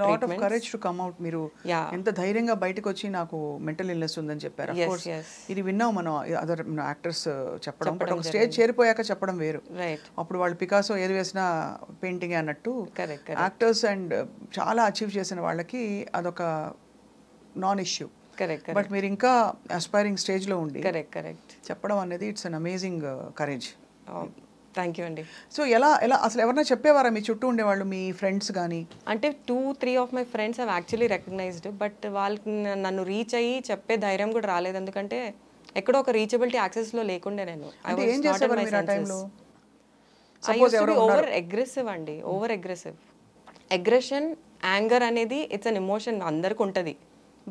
Lot of courage to come out. మీరు Yeah. ఎంత ధైర్యంగా బయటకు వచ్చి నాకు మెంటల్ ఇల్నెస్ ఉందని చెప్పారు. Yes, course yes. ఇది విన్నాం మనం అదర్ యాక్టర్స్ చెప్పడం, బట్ చెప్పడం ఒక స్టేజ్ చేరిపోయాక చెప్పడం వేరు. Right. అప్పుడు వాళ్ళు పికాసో ఏది వేసినా పెయింటింగ్ అన్నట్టు Correct, correct. యాక్టర్స్ అండ్ చాలా అచీవ్ చేసిన వాళ్ళకి అదొక నాన్ ఇష్యూ. Correct, బట్ మీరు ఇంకా అస్పైరింగ్ స్టేజ్లో ఉండి correct. చెప్పడం అనేది it's an amazing courage. Thank you అండి. సో ఎలా అసలు ఎవరైనా చెప్పేవారా మీ చుట్టూ ఉండేవాళ్ళు, మీ ఫ్రెండ్స్ కానీ? అంటే 2-3 of my friends have actually recognised, but వాళ్ళకి నన్ను రీచ్ అయ్యి చెప్పే ధైర్యం కూడా రాలేదు. ఎందుకంటే ఎక్కడో ఒక రీచబిలిటీ యాక్సెస్లో లేకుండే నేను. అంటే ఏం చేసేవారు మీరు ఆ టైంలో? ఓవర్ అగ్రెసివ్ అండి, ఓవర్ అగ్రెసివ్. అగ్రెషన్, యాంగర్ అనేది ఇట్స్ అన్ ఎమోషన్, అందరికి ఉంటుంది.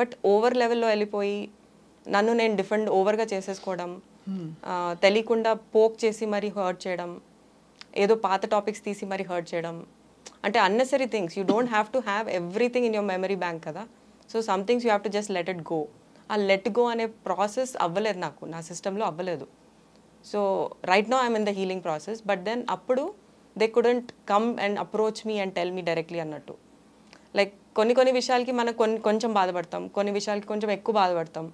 బట్ ఓవర్ లెవెల్లో వెళ్ళిపోయి నన్ను నేను డిఫెండ్ ఓవర్గా చేసేసుకోవడం, తెలియకుండా పోక్ చేసి మరీ హర్ట్ చేయడం, ఏదో పాత టాపిక్స్ తీసి మరీ హర్ట్ చేయడం, అంటే unnecessary things. You don't have to have everything in your memory bank కదా. So some things you have to just let it go. ఆ లెట్ గో అనే ప్రాసెస్ అవ్వలేదు నాకు, నా సిస్టంలో అవ్వలేదు. So right now I'm in the healing process. But then అప్పుడు they couldn't come and approach me and tell me directly అన్నట్టు. Like కొన్ని విషయాలకి మనం కొంచెం బాధపడతాం, కొన్ని విషయాలకి కొంచెం ఎక్కువ బాధపడతాం.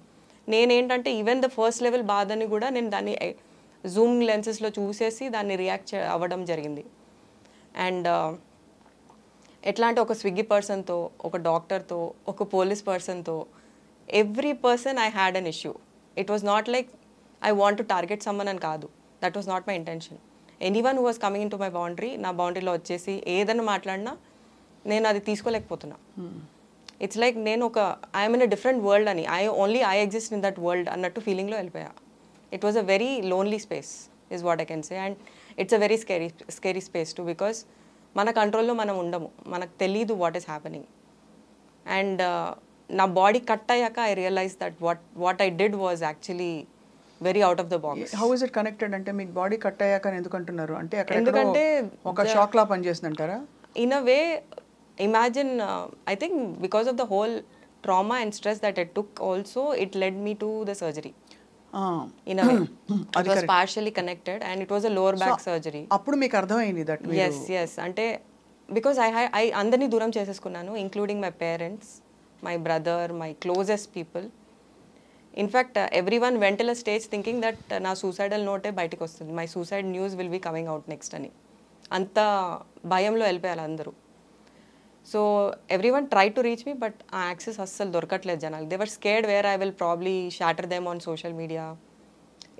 నేనేంటంటే ఈవెన్ ద ఫస్ట్ లెవెల్ బాధని కూడా నేను దాన్ని జూమ్ లెన్సెస్లో చూసేసి దాన్ని రియాక్ట్ అవ్వడం జరిగింది. అండ్ ఎట్లా అంటే ఒక స్విగ్గీ పర్సన్తో, ఒక డాక్టర్తో, ఒక పోలీస్ పర్సన్తో, every person I had an issue. It was not like I want to target someone అని కాదు. That was not my intention. Anyone who was coming in to my boundary, నా బౌండరీలో వచ్చేసి ఏదైనా మాట్లాడినా నేను అది తీసుకోలేకపోతున్నా. ఇట్స్ లైక్ నేను I'm in a different world అని, I exist in that world అన్నట్టు ఫీలింగ్లో వెళ్ళిపోయా. It was a very lonely space is what I can say. And it's a very scary space to, because మన కంట్రోల్లో మనం ఉండము, మనకు తెలీదు వాట్ ఈస్ హ్యాపెనింగ్. అండ్ నా బాడీ కట్ అయ్యాక I realise that what I did was actually very out of the box. How is it connected? అంటే మీకు బాడీ కట్ అయ్యాక ఎందుకు అంటున్నారు? అంటే ఎందుకంటే ఒక షాక్ లా పనిచేస్తుందంటారా? In a way, imagine, I think because of the whole trauma and stress that it took also, it led me to the surgery. In a way. It was partially connected and it was a lower back surgery. అప్పుడు మీకు అర్థమైంది that? Yes. అంటే because I అందరినీ దూరం చేసేసుకున్నాను, including my parents, my brother, my closest people. In fact, everyone went till a stage thinking that నా suicidal note బయటికి వస్తుంది, my suicide news will be coming out next అని. అంత భయంలో వెళ్ళిపోయారు అందరూ. So every one try to reach me, but ఆ access అస్సలు దొరకట్లేదు జనాలు. There were scared where I will probably shatter them on social media.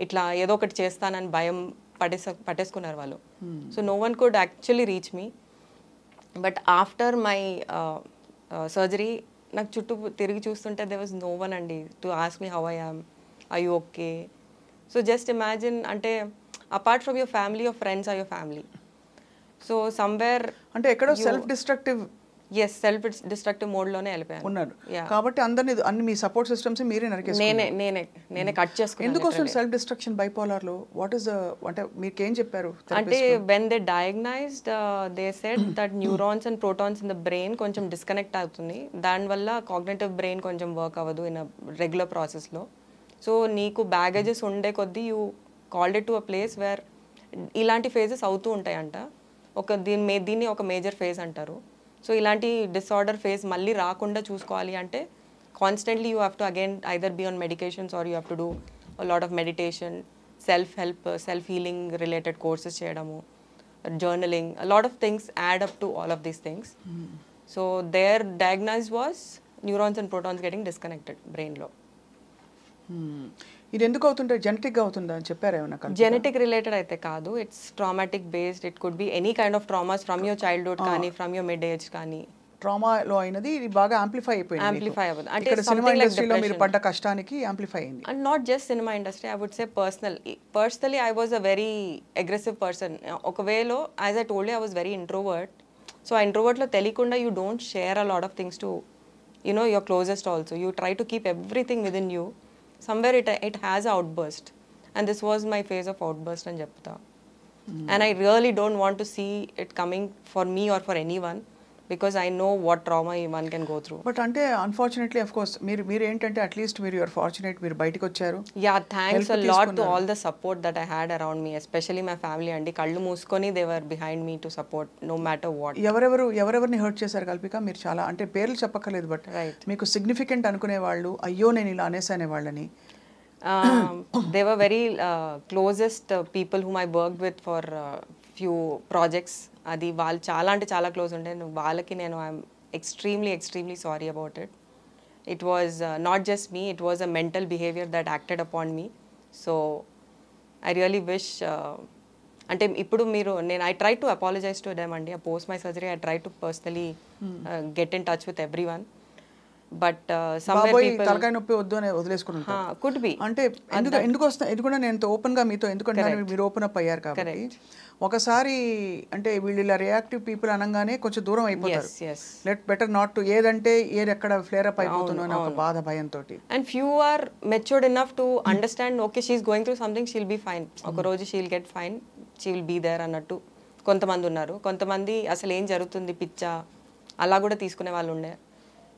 ఇట్లా ఏదో ఒకటి చేస్తానని భయం పట్టేసుకున్నారు వాళ్ళు. So no one could actually reach me. But after my surgery నాకు చుట్టూ తిరిగి చూస్తుంటే దే వాజ్ నో వన్ అండి to ask me how I am, I you okay. So just imagine, అంటే apart from your family, your friends or your family. So somewhere అంటే ఎక్కడో self destructive మోడ్లోనే వెళ్ళిపోయాను ఉన్నారు. కాబట్టి అన్ని మీ సపోర్ట్ సిస్టమ్స్ మీరే నరికేసుకున్నారు. నేనే కట్ చేసుకున్నాను. ఎందుకు వస్తుంది సెల్ఫ్ డిస్ట్రక్షన్ బైపోలార్ లో? వాట్ ఇస్ అంటే మీకు ఏం చెప్పారు? అంటే when they డయాగ్నైజ్డ్ they said that neurons and protons in the brain కొంచెం డిస్కనెక్ట్ అవుతుంది, దానివల్ల కాగ్నిటివ్ బ్రెయిన్ కొంచెం వర్క్ అవ్వదు ఇన్ రెగ్యులర్ ప్రాసెస్లో. సో నీకు బ్యాగేజెస్ ఉండే కొద్దీ you called it to a place where ఇలాంటి ఫేజెస్ అవుతూ ఉంటాయంట. దీన్ని ఒక మేజర్ ఫేజ్ అంటారు. సో ఇలాంటి డిసార్డర్ ఫేజ్ మళ్ళీ రాకుండా చూసుకోవాలి అంటే constantly you have to again either be on medications or you have to do a lot of meditation, self healing related courses చేయడము, journaling, a lot of things add up to all of these things. So their diagnose was neurons and protons getting disconnected బ్రెయిన్లో. ఇది ఎందుకు అవుతుంటే జెనెటిక్గా అవుతుందా అని చెప్పారు ఏమన్నా? Genetic related అయితే కాదు, it's traumatic based. It could be any kind of traumas from your childhood కానీ ఫ్రమ్ యువర్ మిడ్ ఏజ్ కానీ. ట్రామాలో అయినది ఇది బాగా యాంప్లిఫై అయిపోయింది. యాంప్లిఫై అవ్వదు అంటే ఇక్కడ సినిమా ఇండస్ట్రీలో మీరు పడ్డ కష్టానికి యాంప్లిఫై అయింది. And not just cinema industry, I would say personally I was a very aggressive person. ఒక వేలో as I told you I was very introvert. So ఆ ఇంట్రోవర్ట్లో తెలియకుండా you don't share a lot of things to your closest also. You try to keep everything within you. Somewhere it has an outburst, and this was my phase of outburst and chepta. And I really don't want to see it coming for me or for anyone, because I know what trauma one can go through. But అంటే unfortunately of course మీరు ఏంటంటే at least మీరు your fortunate, మీరు బయటకు వచ్చారు. Yeah, thanks Help a lot to తీసుకున్నారు. all the support that I had around me, especially my family. అండి కళ్ళు మూసుకొని they were behind me to support no matter what. ఎవరెవరిని హర్ట్ చేశారు కల్పిక? మీరు చాలా అంటే పేర్లు చెప్పక్కర్లేదు, బట్ Right. మీకు సిగ్నిఫికెంట్ అనుకునే వాళ్ళు, అయ్యో నేను ఇలా అనేసానే వాళ్ళని. They were very closest people whom I worked with for few projects. అది వాళ్ళు చాలా అంటే చాలా క్లోజ్ ఉండే. వాళ్ళకి నేను I'm extremely sorry about it. It was not just me, it was a mental behavior that acted upon me. So I really wish అంటే ఇప్పుడు మీరు నేను I tried to apologize to them అండి. Post my surgery I tried to personally get in touch with everyone. But somewhere బాబోయ్ people తలకాయ నొప్పి వద్దు అని వదిలేసుకుని ఉంటారు. could be. అంటే ఎందుకు వస్తా, ఇది కూడా నేను ఓపెన్ గా మీతో ఎందుకంటే మీరు ఓపెన్ అప్ అయ్యారు కాబట్టి ఒకసారి అంటే వీళ్ళు ఇలా రియాక్టివ్ పీపుల్ అనగానే కొంచెం దూరం అయిపోతారు. లెట్ బెటర్ నాట్ టు, ఏదంటే ఏది ఎక్కడ ఫ్లేర్ అప్ అయిపోతుందో అని ఒక బాధ భయంతో. And few are matured enough to understand, okay, she's going through something, she'll be fine. ఒక రోజు she'll get fine, she will be there అన్నట్టు కొంతమంది ఉన్నారు. కొంతమంది అసలు ఏం జరుగుతుంది పిచ్చా అలా కూడా తీసుకునే వాళ్ళు ఉండే.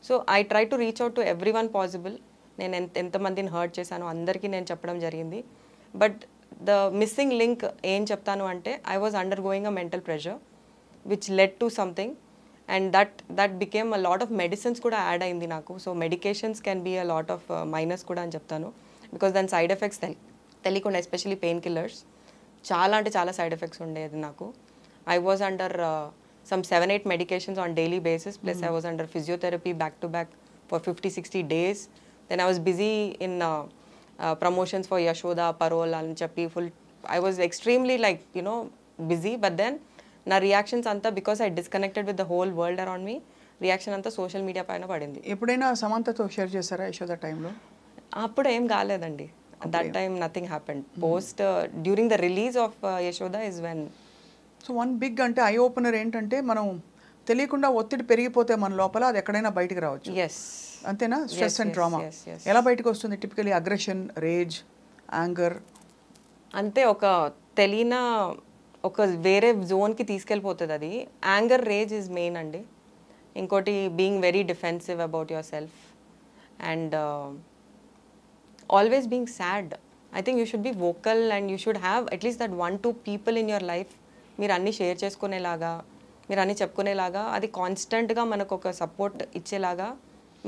So I try to reach out to every one possible. నేను ఎంతమందిని హర్ట్ చేశానో అందరికీ నేను చెప్పడం జరిగింది. బట్ ద మిస్సింగ్ లింక్ ఏం చెప్తాను అంటే I was undergoing a mental pressure which led to something and that became a lot of medicines కూడా యాడ్ అయింది నాకు. So medications can be a lot of minus కూడా అని చెప్తాను. Because దాని సైడ్ ఎఫెక్ట్స్ తెలియకుండా, ఎస్పెషలీ పెయిన్ కిల్లర్స్ చాలా అంటే చాలా సైడ్ ఎఫెక్ట్స్ ఉండేది నాకు. I was under some 7-8 medications on daily basis, plus I was under physiotherapy back to back for 50-60 days. Then I was busy in promotions for Yashoda, Parole and Chappi full. I was extremely busy, but then na reactions anta, because I disconnected with the whole world around me, reaction anta social media paina padindi. ఎప్పుడైనా సమంతతో share చేశారా యశోద టైంలో? అప్పుడు ఏం కాలేదండి. That time nothing happened. Post during the release of Yashoda is when. So one big అంటే eye opener ఏంటంటే మనం తెలియకుండా ఒత్తిడి పెరిగిపోతే మన లోపల అది ఎక్కడైనా బయటకు రావచ్చు. అంతేనా? స్ట్రెస్ అండ్ ట్రామా ఎలా బయటకు వస్తుంది? Typically aggression, rage, anger. అంతే ఒక తెలియన ఒక వేరే జోన్కి తీసుకెళ్ళిపోతుంది అది. యాంగర్, రేజ్ ఇస్ మెయిన్ అండి. ఇంకోటి being very defensive about your self and always being sad. I think you should be vocal and you should have at least that 1-2 people in your life. మీరు అన్నీ share చేసుకునేలాగా, మీరు అన్నీ చెప్పుకునేలాగా, అది కాన్స్టెంట్గా మనకు ఒక సపోర్ట్ ఇచ్చేలాగా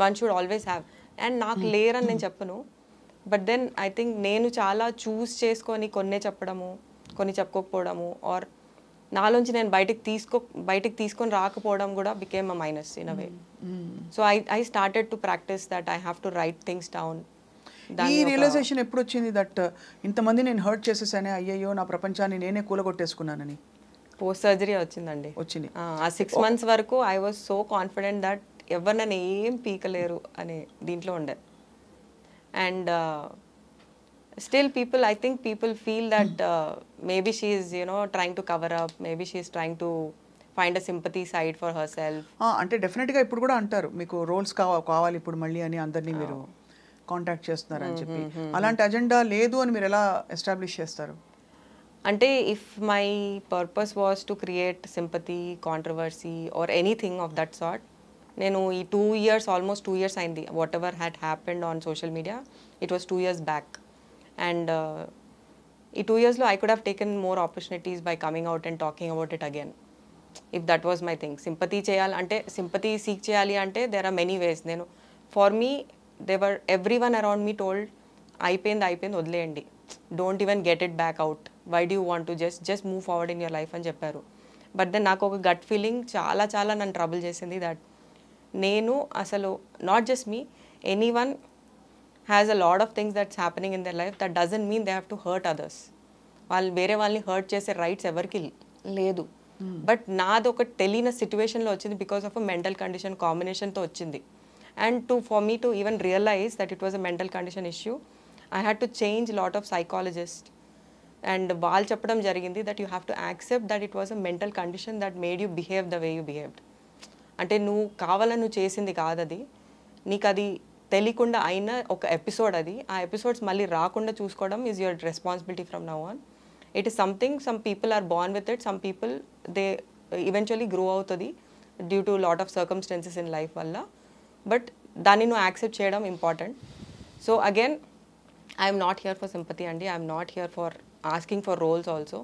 one should always have. And నాకు లేరని నేను చెప్పను, బట్ దెన్ ఐ థింక్ నేను చాలా చూస్ చేసుకొని కొన్నే చెప్పడము, కొన్ని చెప్పుకోకపోవడము, ఆర్ నాలోంచి నేను బయటికి తీసుకొని రాకపోవడం కూడా became a minus in a way. So I started to practice that I have to right things down. ఈ రియలైజేషన్ ఎప్పుడు వచ్చింది దట్ ఇంతమంది నేను హర్ట్ చేసేసానే, అయ్యయ్యో నా ప్రపంచాన్ని నేనే కూలగొట్టేసుకున్నానని? పోస్ట్ సర్జరీ వచ్చిందండి. ఆ 6 months వరకు I was so confident that ఎవరు నన్ను ఏం పీకలేరు అని దీంట్లో ఉండే. And still people, I think people feel that maybe she is trying to cover up, maybe she is trying to find a sympathy side for her self. అంటే డెఫినెట్గా ఇప్పుడు కూడా అంటారు మీకు రోల్స్ కావాలి ఇప్పుడు మళ్ళీ అని, అందరినీ మీరు కాంటాక్ట్ చేస్తున్నారని చెప్పి. అలాంటి అజెండా లేదు అని మీరు ఎలా ఎస్టాబ్లిష్ చేస్తారు? అంటే if my purpose was to create sympathy, controversy or anything of that sort, నేను ఈ 2 years, ఆల్మోస్ట్ 2 years అయింది. Whatever had happened on social media, it was 2 years back. And ఈ 2 yearsలో I could have taken more opportunities by coming out and talking about it again, if that was my thing. Sympathy చేయాలి అంటే, sympathy seek చేయాలి అంటే there are many ways. నేను for me everyone around me told, అయిపోయింది వదిలేయండి, don't even get it back out, why do you want to just move forward in your life అని చెప్పారు. But then నాకు ఒక gut feeling చాలా నన్ను trouble చేసింది దట్ నేను అసలు not just me, any one has a lot of things that's happening in their life, that doesn't mean they have to hurt others. వాళ్ళు వేరే వాళ్ళని హర్ట్ చేసే రైట్స్ ఎవరికి లేదు. బట్ నాది ఒక తెలియని సిచ్యువేషన్లో వచ్చింది, because of a mental condition కాంబినేషన్తో వచ్చింది. And for me to even realize that it was a mental condition issue, I had to change a lot of psychologists. And వాళ్ళు చెప్పడం జరిగింది that you have to accept that it was a mental condition that made you behave the way you behaved. అంటే నువ్వు కావాలని నువ్వు చేసింది కాదు అది, నీకు అది తెలియకుండా అయిన ఒక ఎపిసోడ్ అది. ఆ ఎపిసోడ్స్ మళ్ళీ రాకుండా చూసుకోవడం is your responsibility from now on. It is something, some people are born with it, some people they eventually grow అవుతుంది. Due to lot of circumstances in life వల్ల. బట్ దాన్ని నువ్వు యాక్సెప్ట్ చేయడం important. So again I'm not here for sympathy అండి, I'm not here for asking for roles also.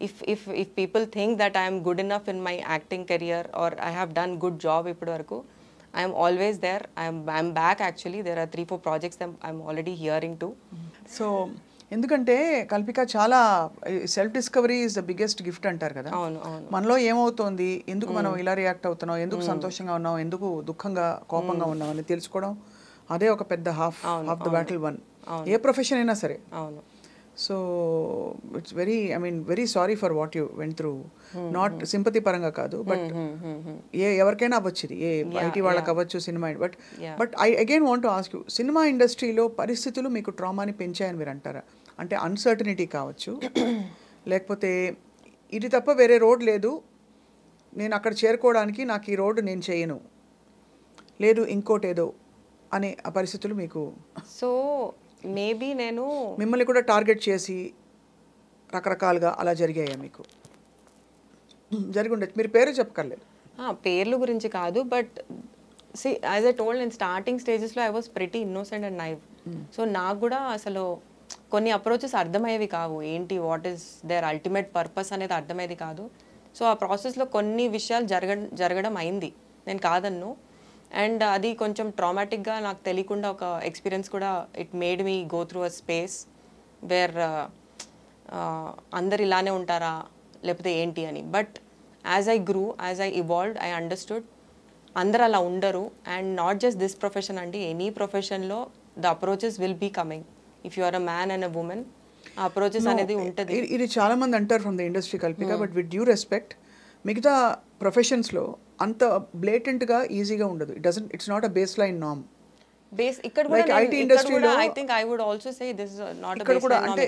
If people think that I am good enough in my acting career or I have done good job ఇప్పటి వరకు, I am always there. I'm back actually. There are 3-4 projects that I'm already hearing to. So ఎందుకంటే కల్పిక చాలా self discovery is the biggest gift అంటారు కదా. అవును అవును. మనలో ఏమవుతోంది, ఎందుకు మనం ఇలా రియాక్ట్ అవుతున్నాం, ఎందుకు సంతోషంగా ఉన్నాం, ఎందుకు దుఃఖంగా కోపంగా ఉన్నాం అని తెలుసుకోవడం, అదే ఒక పెద్ద half the battle one. A profession అయినా సరే. అవును. So it's very, I mean very sorry for what you went through. Not sympathy పరంగా కాదు, బట్ ఎవరికైనా అవ్వచ్చు ఇది, ఏ ఐటీ వాళ్ళకి అవ్వచ్చు, cinema. But I again want to ask you, cinema ఇండస్ట్రీలో పరిస్థితులు మీకు ట్రామాని పెంచాయని మీరు అంటారా? అంటే అన్సర్టనిటీ కావచ్చు, లేకపోతే ఇది తప్ప వేరే రోడ్ లేదు, నేను అక్కడ చేరుకోవడానికి నాకు ఈ రోడ్డు నేను చేయను, లేదు ఇంకోటి ఏదో అనే ఆ పరిస్థితులు మీకు? సో మేబీ నేను మిమ్మల్ని కూడా టార్గెట్ చేసి రకరకాలుగా అలా జరిగాయా మీకు? జరిగి ఉండొచ్చు, మీరు పేరు చెప్పక్కర్లేదు. పేర్లు గురించి కాదు, but see as I told నేను స్టార్టింగ్ స్టేజెస్లో I was pretty innocent and naive. So నాకు కూడా అసలు కొన్ని అప్రోచెస్ అర్థమయ్యేవి కావు, ఏంటి what is their ultimate purpose అనేది అర్థమయ్యేది కాదు. సో ఆ ప్రాసెస్లో కొన్ని విషయాలు జరగడం అయింది, నేను కాదన్ను. అండ్ అది కొంచెం ట్రామాటిక్గా నాకు తెలియకుండా ఒక ఎక్స్పీరియన్స్ కూడా it made me go through a space where అందరు ఇలానే ఉంటారా లేకపోతే ఏంటి అని. But as I grew, as I evolved, I understood అందరు అలా ఉండరు. And not just this profession అండి, ఎనీ ప్రొఫెషన్లో the approaches will be coming. If you are a man and a woman, ఆ అప్రోచెస్ అనేది ఉంటుంది. ఇది చాలా మంది అంటారు from the industry Kalpika, but with due respect మిగతా ప్రొఫెషన్స్లో అంత బ్లేటెంట్గా ఈజీగా ఉండదు. It's not a baseline norm. ఇక్కడ కూడా ఐటీ ఇండస్ట్రీలో I think I would also say this is not a baseline norm.